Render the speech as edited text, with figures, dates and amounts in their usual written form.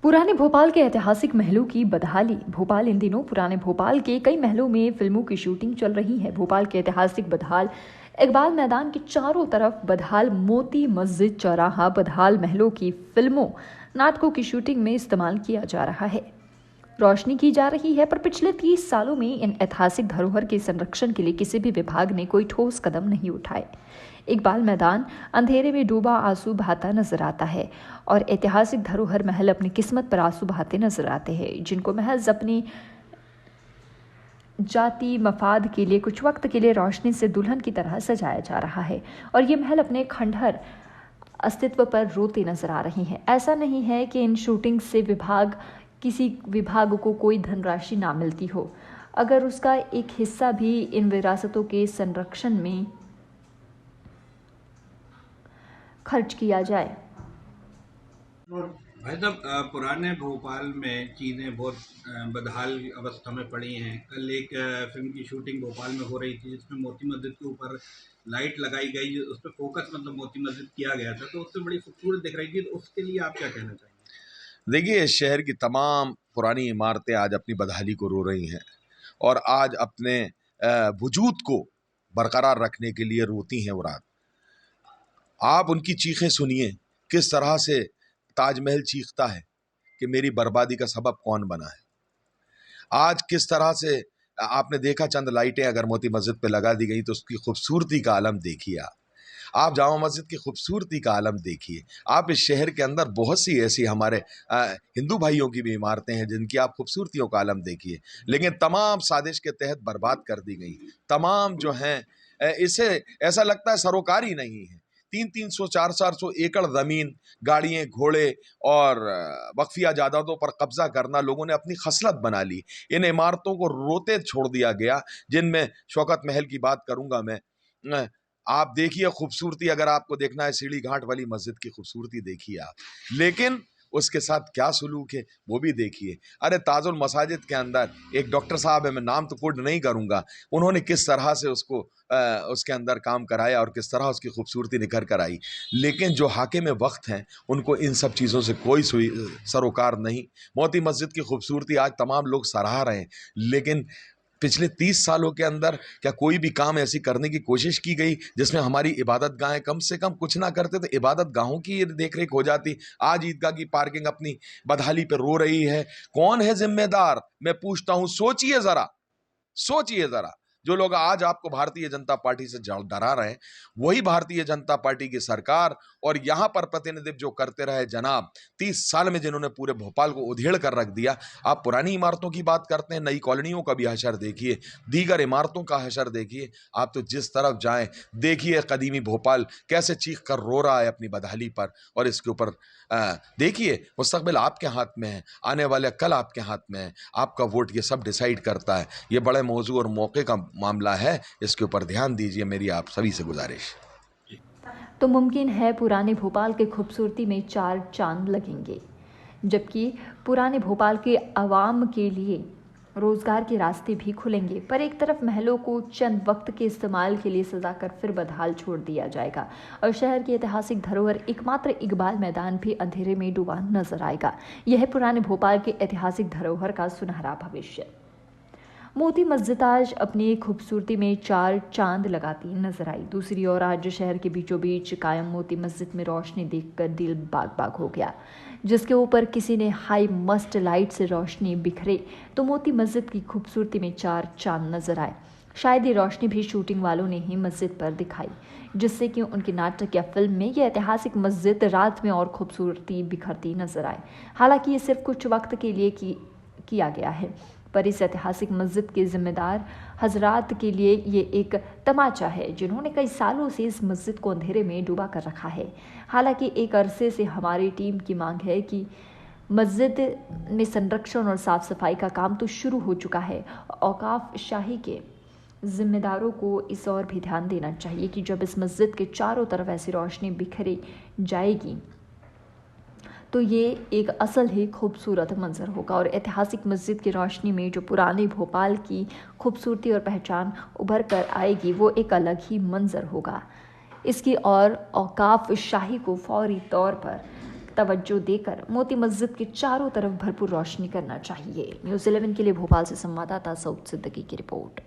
पुराने भोपाल के ऐतिहासिक महलों की बदहाली। भोपाल इन दिनों पुराने भोपाल के कई महलों में फिल्मों की शूटिंग चल रही है। भोपाल के ऐतिहासिक बदहाल इकबाल मैदान के चारों तरफ बदहाल मोती मस्जिद चौराहा बदहाल महलों की फिल्मों नाटकों की शूटिंग में इस्तेमाल किया जा रहा है, रोशनी की जा रही है। पर पिछले 30 सालों में इन ऐतिहासिक धरोहर के संरक्षण के लिए किसी भी विभाग ने कोई ठोस कदम नहीं उठाए। इकबाल मैदान अंधेरे में डूबा आंसू बहाता नजर आता है और ऐतिहासिक धरोहर महल अपनी किस्मत पर आंसू बहाते नजर आते हैं, जिनको महज अपनी जाति मफाद के लिए कुछ वक्त के लिए रोशनी से दुल्हन की तरह सजाया जा रहा है और ये महल अपने खंडहर अस्तित्व पर रोते नजर आ रही हैं। ऐसा नहीं है कि इन शूटिंग से किसी विभाग को कोई धनराशि ना मिलती हो। अगर उसका एक हिस्सा भी इन विरासतों के संरक्षण में खर्च किया जाए। भाई साहब, पुराने भोपाल में चीज़ें बहुत बदहाल अवस्था में पड़ी हैं। कल एक फिल्म की शूटिंग भोपाल में हो रही थी जिसमें मोती मस्जिद के ऊपर लाइट लगाई गई, उस पर फोकस मतलब मोती मस्जिद किया गया था, तो उससे बड़ी खूबसूरत दिख रही थी। तो उसके लिए आप क्या कहना चाहेंगे? देखिए, इस शहर की तमाम पुरानी इमारतें आज अपनी बदहाली को रो रही हैं और आज अपने वजूद को बरकरार रखने के लिए रोती हैं वो रात। आप उनकी चीखें सुनिए, किस तरह से ताजमहल चीखता है कि मेरी बर्बादी का सबब कौन बना है। आज किस तरह से आपने देखा, चंद लाइटें अगर मोती मस्जिद पे लगा दी गई तो उसकी खूबसूरती का आलम देखिए। आप जामा मस्जिद की खूबसूरती का आलम देखिए। आप इस शहर के अंदर बहुत सी ऐसी हमारे हिंदू भाइयों की भी इमारतें हैं जिनकी आप खूबसूरतियों का आलम देखिए, लेकिन तमाम साजिश के तहत बर्बाद कर दी गई। तमाम जो हैं, इसे ऐसा लगता है सरोकार ही नहीं है। 300-300, 400-400 एकड़ ज़मीन, गाड़ियाँ, घोड़े और वक्फिया जायदादों पर कब्जा करना लोगों ने अपनी खसलत बना ली। इन इमारतों को रोते छोड़ दिया गया, जिनमें शौकत महल की बात करूँगा मैं। आप देखिए खूबसूरती, अगर आपको देखना है सीढ़ी घाट वाली मस्जिद की खूबसूरती देखिए आप, लेकिन उसके साथ क्या सलूक है वो भी देखिए। अरे ताजुल मसाजिद के अंदर एक डॉक्टर साहब है, मैं नाम तो कोट नहीं करूँगा, उन्होंने किस तरह से उसके अंदर काम कराया और किस तरह उसकी खूबसूरती निखर कर आई। लेकिन जो हाकिम वक्त हैं उनको इन सब चीज़ों से कोई सरोकार नहीं। मोती मस्जिद की खूबसूरती आज तमाम लोग सराह रहे हैं, लेकिन पिछले 30 सालों के अंदर क्या कोई भी काम ऐसी करने की कोशिश की गई जिसमें हमारी इबादत गाहें कम से कम कुछ ना करते तो इबादत गाहों की देख रेख हो जाती। आज ईदगाह की पार्किंग अपनी बदहाली पर रो रही है। कौन है जिम्मेदार, मैं पूछता हूं। सोचिए जरा, सोचिए जरा। जो लोग आज आपको भारतीय जनता पार्टी से डरा रहे हैं, वही भारतीय जनता पार्टी की सरकार और यहां पर प्रतिनिधित्व जो करते रहे जनाब 30 साल में, जिन्होंने पूरे भोपाल को उधेड़ कर रख दिया। आप पुरानी इमारतों की बात करते हैं, नई कॉलोनियों का भी हशर देखिए, दीगर इमारतों का हशर देखिए। आप तो जिस तरफ जाएं देखिए कदीमी भोपाल कैसे चीख कर रो रहा है अपनी बदहाली पर। और इसके ऊपर देखिए, मुस्तकबिल आपके हाथ में है, आने वाले कल आपके हाथ में है, आपका वोट ये सब डिसाइड करता है। ये बड़े मौजू और मौके का मामला है, इसके ऊपर ध्यान दीजिए, मेरी आप सभी से गुजारिश। तो मुमकिन है पुराने भोपाल की खूबसूरती में 4 चांद लगेंगे, जबकि पुराने भोपाल के आवाम के लिए रोजगार के रास्ते भी खुलेंगे। पर एक तरफ महलों को चंद वक्त के इस्तेमाल के लिए सजा कर फिर बदहाल छोड़ दिया जाएगा और शहर की ऐतिहासिक धरोहर एकमात्र इकबाल मैदान भी अंधेरे में डूबा नजर आएगा। यह है पुराने भोपाल के ऐतिहासिक धरोहर का सुनहरा भविष्य। मोती मस्जिद आज अपनी खूबसूरती में 4 चांद लगाती नजर आई। दूसरी ओर आज शहर के बीचों बीच कायम मोती मस्जिद में रोशनी देखकर दिल बाग बाग हो गया। जिसके ऊपर किसी ने हाई मस्ट लाइट से रोशनी बिखरे तो मोती मस्जिद की खूबसूरती में 4 चांद नजर आए। शायद ये रोशनी भी शूटिंग वालों ने ही मस्जिद पर दिखाई, जिससे कि उनके नाटक या फिल्म में यह ऐतिहासिक मस्जिद रात में और खूबसूरती बिखरती नजर आए। हालांकि ये सिर्फ कुछ वक्त के लिए किया गया है, पर इस ऐतिहासिक मस्जिद के जिम्मेदार हजरात के लिए ये एक तमाचा है, जिन्होंने कई सालों से इस मस्जिद को अंधेरे में डूबा कर रखा है। हालांकि एक अरसे से हमारी टीम की मांग है कि मस्जिद में संरक्षण और साफ सफाई का काम तो शुरू हो चुका है। औकाफ शाही के जिम्मेदारों को इस और भी ध्यान देना चाहिए कि जब इस मस्जिद के चारों तरफ ऐसी रोशनी बिखरी जाएगी तो ये एक असल ही खूबसूरत मंजर होगा और ऐतिहासिक मस्जिद की रोशनी में जो पुराने भोपाल की खूबसूरती और पहचान उभर कर आएगी वो एक अलग ही मंजर होगा। इसकी और औकाफ शाही को फौरी तौर पर तवज्जो देकर मोती मस्जिद के चारों तरफ भरपूर रोशनी करना चाहिए। न्यूज़ 11 के लिए भोपाल से संवाददाता सऊद सिद्दीकी की रिपोर्ट।